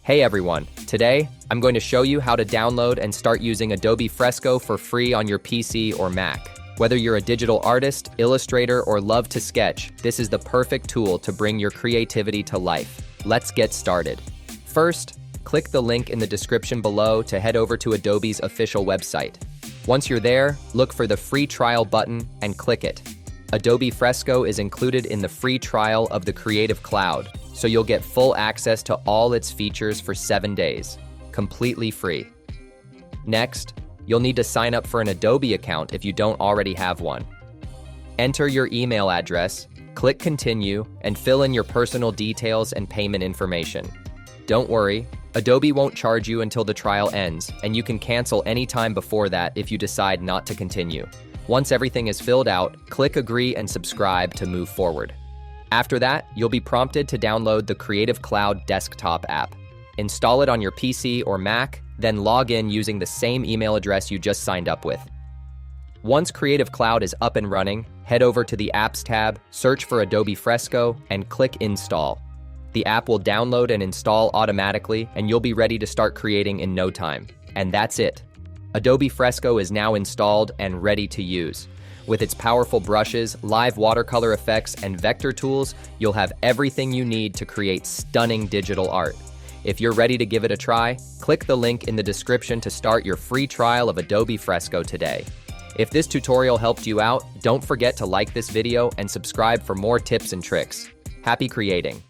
Hey everyone, today I'm going to show you how to download and start using Adobe Fresco for free on your PC or Mac. Whether you're a digital artist, illustrator, or love to sketch, this is the perfect tool to bring your creativity to life. Let's get started. First, click the link in the description below to head over to Adobe's official website. Once you're there, look for the free trial button and click it. Adobe Fresco is included in the free trial of the Creative Cloud, so you'll get full access to all its features for 7 days, completely free. Next, you'll need to sign up for an Adobe account if you don't already have one. Enter your email address, click Continue, and fill in your personal details and payment information. Don't worry, Adobe won't charge you until the trial ends, and you can cancel anytime before that if you decide not to continue. Once everything is filled out, click Agree and subscribe to move forward. After that, you'll be prompted to download the Creative Cloud desktop app. Install it on your PC or Mac, then log in using the same email address you just signed up with. Once Creative Cloud is up and running, head over to the Apps tab, search for Adobe Fresco, and click Install. The app will download and install automatically, and you'll be ready to start creating in no time. And that's it. Adobe Fresco is now installed and ready to use. With its powerful brushes, live watercolor effects, and vector tools, you'll have everything you need to create stunning digital art. If you're ready to give it a try, click the link in the description to start your free trial of Adobe Fresco today. If this tutorial helped you out, don't forget to like this video and subscribe for more tips and tricks. Happy creating!